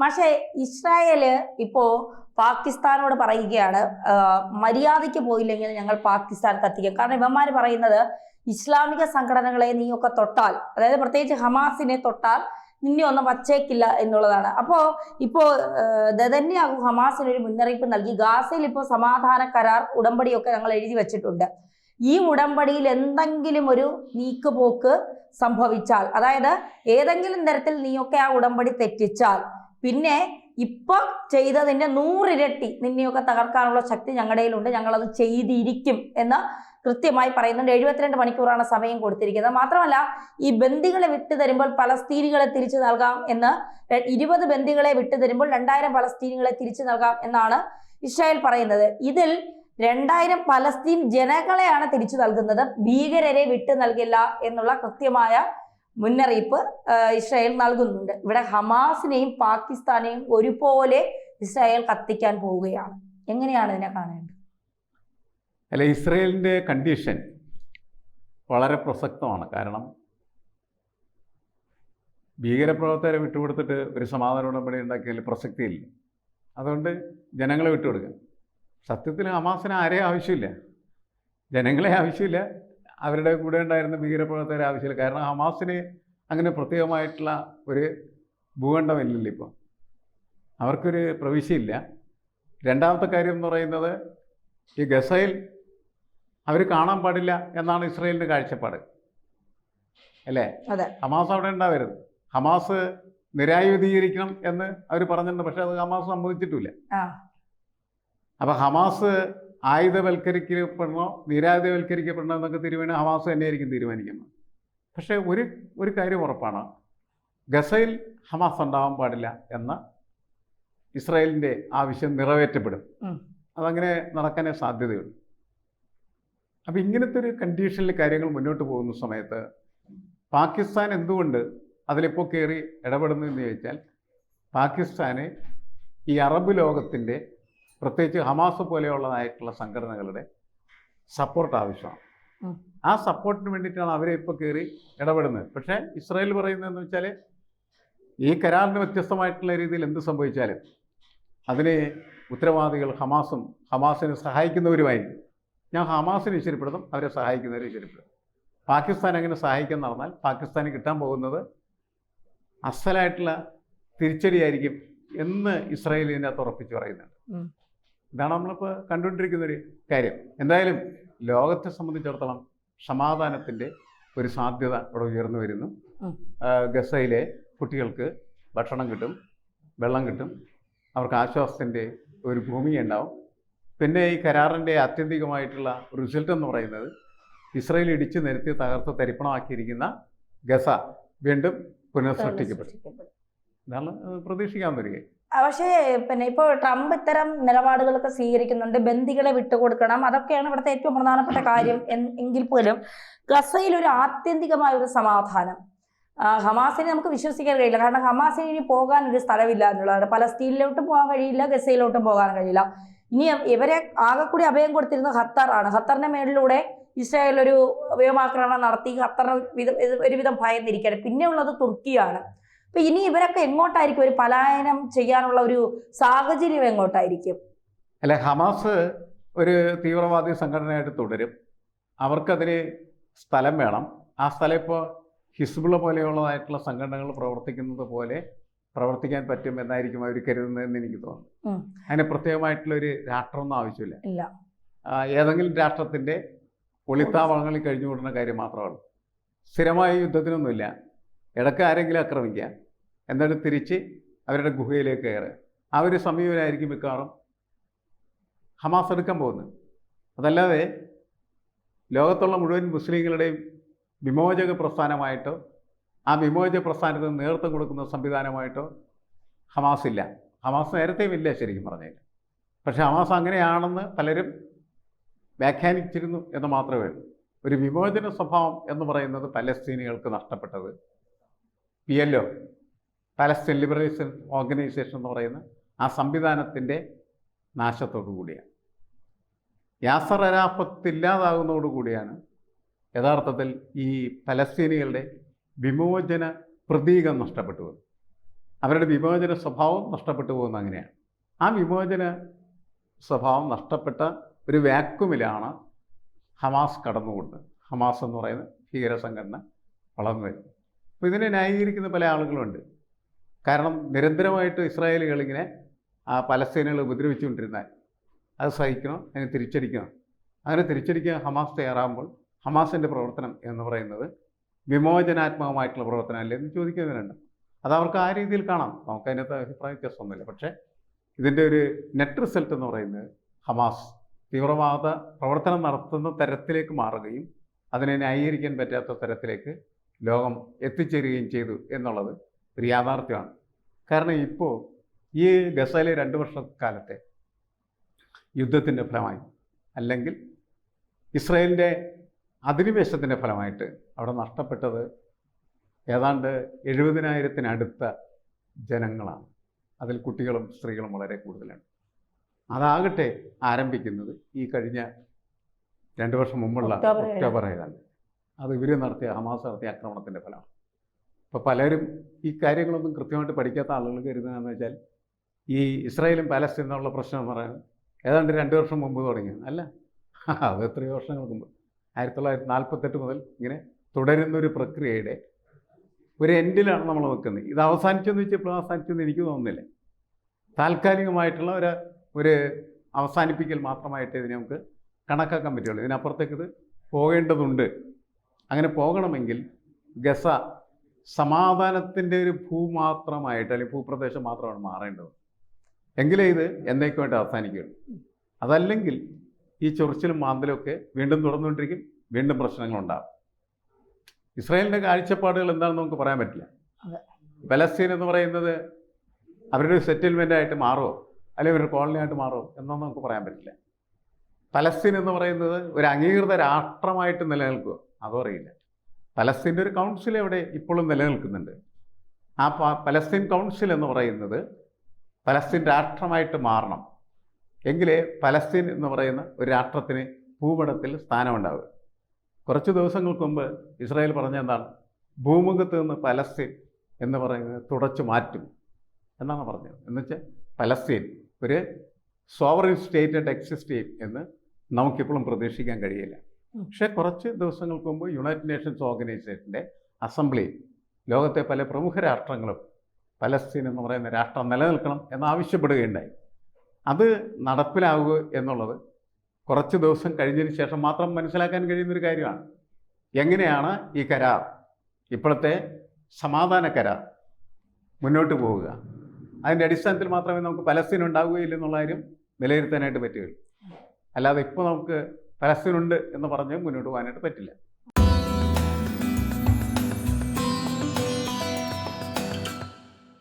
പക്ഷേ ഇസ്രായേല് ഇപ്പോ പാകിസ്ഥാനോട് പറയുകയാണ്, മര്യാദയ്ക്ക് പോയില്ലെങ്കിൽ ഞങ്ങൾ പാകിസ്ഥാൻ കത്തിക്കും. കാരണം ഇവന്മാര് പറയുന്നത് ഇസ്ലാമിക സംഘടനകളെ നീയൊക്കെ തൊട്ടാൽ, അതായത് പ്രത്യേകിച്ച് ഹമാസിനെ തൊട്ടാൽ നിന്നെ ഒന്നും വച്ചേക്കില്ല എന്നുള്ളതാണ്. ഇപ്പോ നെതന്യാഹു ഹമാസിന് ഒരു മുന്നറിയിപ്പ് നൽകി. ഗാസയിൽ ഇപ്പോൾ സമാധാന കരാർ ഉടമ്പടിയൊക്കെ ഞങ്ങൾ എഴുതി വെച്ചിട്ടുണ്ട്. ഈ ഉടമ്പടിയിൽ എന്തെങ്കിലും ഒരു നീക്കുപോക്ക് സംഭവിച്ചാൽ, അതായത് ഏതെങ്കിലും തരത്തിൽ നീയൊക്കെ ആ ഉടമ്പടി തെറ്റിച്ചാൽ, പിന്നെ ഇപ്പൊ ചെയ്തതിന്റെ 100 ഇരട്ടി നിന്നെയൊക്കെ തകർക്കാനുള്ള ശക്തി ഞങ്ങളുടെ കയ്യിലുണ്ട്, ഞങ്ങളത് ചെയ്തിരിക്കും എന്ന് കൃത്യമായി പറയുന്നുണ്ട്. 72 മണിക്കൂറാണ് സമയം കൊടുത്തിരിക്കുന്നത്. മാത്രമല്ല, ഈ ബന്ദികളെ വിട്ടുതരുമ്പോൾ പലസ്തീനികളെ തിരിച്ചു നൽകാം എന്ന്, 20 ബന്ദികളെ വിട്ടുതരുമ്പോൾ 2000 പലസ്തീനികളെ തിരിച്ചു നൽകാം എന്നാണ് ഇസ്രായേൽ പറയുന്നത്. ഇതിൽ 2000 പലസ്തീൻ ജനങ്ങളെയാണ് തിരിച്ചു നൽകുന്നത്, ഭീകരരെ വിട്ടു നൽകില്ല എന്നുള്ള കൃത്യമായ മുന്നറിയിപ്പ് ഇസ്രായേൽ നൽകുന്നുണ്ട്. ഇവിടെ ഹമാസിനെയും പാകിസ്ഥാനെയും ഒരുപോലെ ഇസ്രായേൽ കത്തിക്കാൻ പോവുകയാണ്. എങ്ങനെയാണ് ഇതിനെ കാണേണ്ടത്? അല്ല, ഇസ്രായേലിൻ്റെ കണ്ടീഷൻ വളരെ പ്രസക്തമാണ്. കാരണം ഭീകരപ്രവർത്തകരെ വിട്ടുകൊടുത്തിട്ട് ഒരു സമാധാന ഉടമ്പടി ഉണ്ടാക്കിയാൽ പ്രസക്തിയില്ല. അതുകൊണ്ട് ജനങ്ങളെ വിട്ടുകൊടുക്കുക. സത്യത്തിൽ ഹമാസിന് ആരെയും ആവശ്യമില്ല, ജനങ്ങളെ ആവശ്യമില്ല, അവരുടെ കൂടെ ഉണ്ടായിരുന്ന ഭീകരപ്രവർത്തകരെ ആവശ്യമില്ല. കാരണം ഹമാസിന് അങ്ങനെ പ്രത്യേകമായിട്ടുള്ള ഒരു ഭൂഖണ്ഡമില്ലല്ലോ ഇപ്പോൾ, അവർക്കൊരു പ്രവിശ്യയില്ല. രണ്ടാമത്തെ കാര്യം എന്ന് പറയുന്നത്, ഈ ഗസയിൽ അവർ കാണാൻ പാടില്ല എന്നാണ് ഇസ്രായേലിൻ്റെ കാഴ്ചപ്പാട്, അല്ലേ? ഹമാസ് അവിടെ ഉണ്ടാവരുത്, ഹമാസ് നിരായുധീകരിക്കണം എന്ന് അവർ പറഞ്ഞിട്ടുണ്ട്. പക്ഷെ അത് ഹമാസ് സമ്മതിച്ചിട്ടില്ല. അപ്പം ഹമാസ് ആയുധവൽക്കരിക്കപ്പെടണോ നിരായുധവൽക്കരിക്കപ്പെടണോ എന്നൊക്കെ തീരുമാനം ഹമാസ് തന്നെയായിരിക്കും തീരുമാനിക്കുന്നത്. പക്ഷേ ഒരു കാര്യം ഉറപ്പാണ്, ഗസയിൽ ഹമാസ് ഉണ്ടാവാൻ പാടില്ല എന്ന ഇസ്രായേലിൻ്റെ ആവശ്യം നിറവേറ്റപ്പെടും. അതങ്ങനെ നടക്കാനേ സാധ്യതയുള്ളൂ. അപ്പം ഇങ്ങനത്തെ ഒരു കണ്ടീഷനിൽ കാര്യങ്ങൾ മുന്നോട്ട് പോകുന്ന സമയത്ത് പാകിസ്ഥാൻ എന്തുകൊണ്ട് അതിലിപ്പോൾ കയറി ഇടപെടുന്നു എന്ന് ചോദിച്ചാൽ, പാകിസ്ഥാന് ഈ അറബ് ലോകത്തിൻ്റെ, പ്രത്യേകിച്ച് ഹമാസ് പോലെയുള്ളതായിട്ടുള്ള സംഘടനകളുടെ സപ്പോർട്ട് ആവശ്യമാണ്. ആ സപ്പോർട്ടിന് വേണ്ടിയിട്ടാണ് അവരെ ഇപ്പോൾ കയറി ഇടപെടുന്നത്. പക്ഷേ ഇസ്രായേൽ പറയുന്നതെന്ന് വെച്ചാൽ, ഈ കരാറിന് വ്യത്യസ്തമായിട്ടുള്ള രീതിയിൽ എന്ത് സംഭവിച്ചാലും അതിന് ഉത്തരവാദികൾ ഹമാസും ഹമാസിനെ സഹായിക്കുന്നവരുമായിരിക്കും. ഞാൻ ഹമാസിനെ ഇശ്വരപ്പെടുത്തും, അവരെ സഹായിക്കുന്നവരെ ഇശ്വരപ്പെടുത്തും. പാകിസ്ഥാൻ അങ്ങനെ സഹായിക്കാൻ നടന്നാൽ പാകിസ്ഥാന് കിട്ടാൻ പോകുന്നത് അസലായിട്ടുള്ള തിരിച്ചടിയായിരിക്കും എന്ന് ഇസ്രായേൽ ഇതിനകത്ത് ഉറപ്പിച്ച് പറയുന്നുണ്ട്. ഇതാണ് നമ്മളിപ്പോൾ കണ്ടുകൊണ്ടിരിക്കുന്നൊരു കാര്യം. എന്തായാലും ലോകത്തെ സംബന്ധിച്ചിടത്തോളം സമാധാനത്തിൻ്റെ ഒരു സാധ്യത ഇവിടെ ഉയർന്നു വരുന്നു. ഗസയിലെ കുട്ടികൾക്ക് ഭക്ഷണം കിട്ടും, വെള്ളം കിട്ടും, അവർക്ക് ആശ്വാസത്തിൻ്റെ ഒരു ഭൂമി ഉണ്ടാവും. പിന്നെ ഈ കരാറിൻ്റെ ആത്യന്തികമായിട്ടുള്ള റിസൾട്ട് എന്ന് പറയുന്നത്, ഇസ്രായേൽ ഇടിച്ചു നിരത്തി തകർത്ത് തരിപ്പണമാക്കിയിരിക്കുന്ന ഗസ വീണ്ടും പുനഃസൃഷ്ടിക്കപ്പെടും. ഇതാണ് പ്രതീക്ഷിക്കാൻ വരിക. പക്ഷേ പിന്നെ ഇപ്പോൾ ട്രംപ് ഇത്തരം നിലപാടുകളൊക്കെ സ്വീകരിക്കുന്നുണ്ട്, ബന്ദികളെ വിട്ടുകൊടുക്കണം, അതൊക്കെയാണ് ഇവിടുത്തെ ഏറ്റവും പ്രധാനപ്പെട്ട കാര്യം. എങ്കിൽ പോലും ഗസയിൽ ഒരു ആത്യന്തികമായ ഒരു സമാധാനം ഹമാസിനെ നമുക്ക് വിശ്വസിക്കാൻ കഴിയില്ല. കാരണം ഹമാസിന് ഇനി പോകാൻ ഒരു സ്ഥലമില്ല എന്നുള്ളതാണ്. പലസ്തീനിലോട്ടും പോകാൻ കഴിയില്ല, ഗസയിലോട്ടും പോകാൻ കഴിയില്ല. ഇനി ഇവരെ ആകെ കൂടി അഭയം കൊടുത്തിരുന്നത് ഖത്തറാണ്. ഖത്തറിന്റെ മേളിലൂടെ ഇസ്രായേൽ ഒരു വ്യോമാക്രമണം നടത്തി ഖത്തറിന് ഒരുവിധം ഭയന്നിരിക്കുകയാണ്. പിന്നെ ഉള്ളത് തുർക്കിയാണ്. അപ്പൊ ഇനി ഇവരൊക്കെ എങ്ങോട്ടായിരിക്കും, ഒരു പലായനം ചെയ്യാനുള്ള ഒരു സാഹചര്യം എങ്ങോട്ടായിരിക്കും? അല്ല, ഹമാസ് ഒരു തീവ്രവാദി സംഘടനയായിട്ട് തുടരും. അവർക്കതിന് സ്ഥലം വേണം. ആ സ്ഥലം ഇപ്പോൾ ഹിസ്ബുള്ള പോലെയുള്ളതായിട്ടുള്ള സംഘടനകൾ പ്രവർത്തിക്കുന്നത് പോലെ പ്രവർത്തിക്കാൻ പറ്റും എന്നായിരിക്കും അവർ കരുതുന്നതെന്ന് എനിക്ക് തോന്നുന്നു. അതിന് പ്രത്യേകമായിട്ടുള്ളൊരു രാഷ്ട്രമൊന്നും ആവശ്യമില്ല. ഏതെങ്കിലും രാഷ്ട്രത്തിൻ്റെ ഒളിത്താവളങ്ങളിൽ കഴിഞ്ഞുകൂടുന്ന കാര്യം മാത്രമാണ്. സ്ഥിരമായ യുദ്ധത്തിനൊന്നുമില്ല. ഇടയ്ക്ക് ആരെങ്കിലും ആക്രമിക്കുക, എന്നിട്ട് തിരിച്ച് അവരുടെ ഗുഹയിലേക്ക് കയറുക. ആ ഒരു സമീപനമായിരിക്കും മിക്കവാറും ഹമാസ് എടുക്കാൻ പോകുന്നത്. അതല്ലാതെ ലോകത്തുള്ള മുഴുവൻ മുസ്ലിങ്ങളുടെയും വിമോചക പ്രസ്ഥാനമായിട്ടോ ആ വിമോചക പ്രസ്ഥാനത്തിന് നേതൃത്വം കൊടുക്കുന്ന സംവിധാനമായിട്ടോ ഹമാസ് ഇല്ല. ഹമാസ് നേരത്തെയും ഇല്ല ശരിക്കും പറഞ്ഞാൽ. പക്ഷേ ഹമാസ് അങ്ങനെയാണെന്ന് പലരും വ്യാഖ്യാനിച്ചിരുന്നു എന്ന് മാത്രമേ ഉള്ളൂ. ഒരു വിമോചന സ്വഭാവം എന്ന് പറയുന്നത് പലസ്തീനികൾക്ക് നഷ്ടപ്പെട്ടത് PLO, പാലസ്തീൻ ലിബറേഷൻ ഓർഗനൈസേഷൻ എന്ന് പറയുന്ന ആ സംവിധാനത്തിൻ്റെ നാശത്തോടു കൂടിയാണ്. യാസർ അറാഫത്ത് ഇല്ലാതാകുന്നതോടുകൂടിയാണ് യഥാർത്ഥത്തിൽ ഈ പലസ്തീനികളുടെ വിമോചന പ്രതീകം നഷ്ടപ്പെട്ടു. അവരുടെ വിമോചന സ്വഭാവം നഷ്ടപ്പെട്ടു പോകുന്ന അങ്ങനെയാണ്. ആ വിമോചന സ്വഭാവം നഷ്ടപ്പെട്ട ഒരു വാക്യൂമിലാണ് ഹമാസ് കടന്നുകൊണ്ട് ഹമാസ് എന്ന് പറയുന്ന ഭീകര സംഘടന വളർന്നു വരുന്നത്. അപ്പോൾ ഇതിനെ ന്യായീകരിക്കുന്ന പല ആളുകളുണ്ട്. കാരണം നിരന്തരമായിട്ട് ഇസ്രായേലുകളിങ്ങനെ പലസ്തീനുകൾ ഉപദ്രവിച്ചുകൊണ്ടിരുന്നാൽ അത് സഹിക്കണം, അതിനെ തിരിച്ചടിക്കണം. അങ്ങനെ തിരിച്ചടിക്കാൻ ഹമാസ് തയ്യാറാകുമ്പോൾ ഹമാസിൻ്റെ പ്രവർത്തനം എന്ന് പറയുന്നത് വിമോചനാത്മകമായിട്ടുള്ള പ്രവർത്തനം അല്ലേ എന്ന് ചോദിക്കുന്നതിനുണ്ട്. അത് അവർക്ക് ആ രീതിയിൽ കാണാം, നമുക്ക് അതിനകത്ത് അഭിപ്രായ വ്യത്യാസമൊന്നുമില്ല. പക്ഷേ ഇതിൻ്റെ ഒരു നെറ്റ് റിസൾട്ട് എന്ന് പറയുന്നത് ഹമാസ് തീവ്രവാദ പ്രവർത്തനം നടത്തുന്ന തരത്തിലേക്ക് മാറുകയും അതിനെ ന്യായീകരിക്കാൻ പറ്റാത്ത തരത്തിലേക്ക് ലോകം എത്തിച്ചേരുകയും ചെയ്തു എന്നുള്ളത് ഒരു യാഥാർത്ഥ്യമാണ്. കാരണം ഇപ്പോൾ ഈ ഗസയിലെ 2 വർഷക്കാലത്തെ യുദ്ധത്തിൻ്റെ ഫലമായി അല്ലെങ്കിൽ ഇസ്രായേലിൻ്റെ അധിനിവേശത്തിൻ്റെ ഫലമായിട്ട് അവിടെ നഷ്ടപ്പെട്ടത് ഏതാണ്ട് 70,000-നടുത്ത ജനങ്ങളാണ്. അതിൽ കുട്ടികളും സ്ത്രീകളും വളരെ കൂടുതലാണ്. അതാകട്ടെ ആരംഭിക്കുന്നത് ഈ കഴിഞ്ഞ 2 വർഷം മുമ്പുള്ള ഒക്ടോബർ 7 അത് ഇവർ നടത്തിയ ഹമാസ് നടത്തിയ ആക്രമണത്തിൻ്റെ ഫലമാണ്. ഇപ്പോൾ പലരും ഈ കാര്യങ്ങളൊന്നും കൃത്യമായിട്ട് പഠിക്കാത്ത ആളുകൾ കരുതുന്നതെന്ന് വെച്ചാൽ ഈ ഇസ്രായേലും പാലസ്തീനും എന്നുള്ള പ്രശ്നം എന്ന് പറയുന്നത് ഏതാണ്ട് 2 വർഷം മുമ്പ് തുടങ്ങിയത് അല്ല, അത് എത്രയോ വർഷങ്ങൾക്ക് മുമ്പ് 1948 മുതൽ ഇങ്ങനെ തുടരുന്നൊരു പ്രക്രിയയുടെ ഒരു എൻഡിലാണ് നമ്മൾ നിൽക്കുന്നത്. ഇത് അവസാനിച്ചെന്ന് വെച്ചാൽ ഇപ്പോൾ അവസാനിച്ചെന്ന് എനിക്ക് തോന്നുന്നില്ല. താൽക്കാലികമായിട്ടുള്ള ഒരു അവസാനിപ്പിക്കൽ മാത്രമായിട്ട് ഇതിനെ നമുക്ക് കണക്കാക്കാൻ പറ്റുള്ളൂ. ഇതിനപ്പുറത്തേക്ക് ഇത് പോകേണ്ടതുണ്ട്. അങ്ങനെ പോകണമെങ്കിൽ ഗസ സമാധാനത്തിൻ്റെ ഒരു ഭൂമാത്രമായിട്ട് അല്ലെങ്കിൽ ഭൂപ്രദേശം മാത്രമാണ് മാറേണ്ടത്. എങ്കിലേ ഇത് എന്നേക്കുമായിട്ട് അവസാനിക്കുകയുള്ളൂ. അതല്ലെങ്കിൽ ഈ ചൊറിച്ചിലും മാന്തലും ഒക്കെ വീണ്ടും തുറന്നുകൊണ്ടിരിക്കും, വീണ്ടും പ്രശ്നങ്ങളുണ്ടാകും. ഇസ്രായേലിൻ്റെ കാഴ്ചപ്പാടുകൾ എന്താണെന്ന് നമുക്ക് പറയാൻ പറ്റില്ല. പലസ്തീൻ എന്ന് പറയുന്നത് അവരുടെ ഒരു സെറ്റിൽമെൻ്റ് ആയിട്ട് മാറുമോ അല്ലെങ്കിൽ ഒരു കോളനി ആയിട്ട് മാറുമോ എന്നൊന്നും നമുക്ക് പറയാൻ പറ്റില്ല. പലസ്തീൻ എന്ന് പറയുന്നത് ഒരു അംഗീകൃത രാഷ്ട്രമായിട്ട് നിലനിൽക്കുമോ അതും അറിയില്ല. പലസ്തീൻ്റെ ഒരു കൗൺസിൽ അവിടെ ഇപ്പോഴും നിലനിൽക്കുന്നുണ്ട്. ആ പലസ്തീൻ കൗൺസിൽ എന്ന് പറയുന്നത് പലസ്തീൻ രാഷ്ട്രമായിട്ട് മാറണം. എങ്കിലേ പലസ്തീൻ എന്ന് പറയുന്ന ഒരു രാഷ്ട്രത്തിന് ഭൂപടത്തിൽ സ്ഥാനമുണ്ടാവുക. കുറച്ച് ദിവസങ്ങൾക്ക് മുമ്പ് ഇസ്രായേൽ പറഞ്ഞ എന്താണ്, ഭൂമുഖത്ത് നിന്ന് പലസ്തീൻ എന്ന് പറയുന്നത് തുടച്ചു മാറ്റും എന്നാണ് പറഞ്ഞത്. എന്നുവെച്ചാൽ പലസ്തീൻ ഒരു സോവറിൻ സ്റ്റേറ്റ് എക്സിസ്റ്റ് ചെയ്യും എന്ന് നമുക്കിപ്പോഴും പ്രതീക്ഷിക്കാൻ കഴിയില്ല. പക്ഷേ കുറച്ച് ദിവസങ്ങൾക്ക് മുമ്പ് യുണൈറ്റഡ് നേഷൻസ് ഓർഗനൈസേഷൻ്റെ അസംബ്ലി ലോകത്തെ പല പ്രമുഖ രാഷ്ട്രങ്ങളും പലസ്തീൻ എന്ന് പറയുന്ന രാഷ്ട്രം നിലനിൽക്കണം എന്നാവശ്യപ്പെടുകയുണ്ടായി. അത് നടപ്പിലാവുക എന്നുള്ളത് കുറച്ച് ദിവസം കഴിഞ്ഞതിന് ശേഷം മാത്രം മനസ്സിലാക്കാൻ കഴിയുന്നൊരു കാര്യമാണ്. എങ്ങനെയാണ് ഈ കരാർ, ഇപ്പോഴത്തെ സമാധാന കരാർ മുന്നോട്ട് പോവുക, അതിൻ്റെ അടിസ്ഥാനത്തിൽ മാത്രമേ നമുക്ക് പലസ്തീൻ ഉണ്ടാവുകയില്ലെന്നുള്ള കാര്യം വിലയിരുത്താനായിട്ട് പറ്റുകയുള്ളൂ. അല്ലാതെ ഇപ്പോൾ നമുക്ക് പലസ്തീനുണ്ട് എന്ന് പറഞ്ഞ് മുന്നോട്ട് പോകാനായിട്ട് പറ്റില്ല.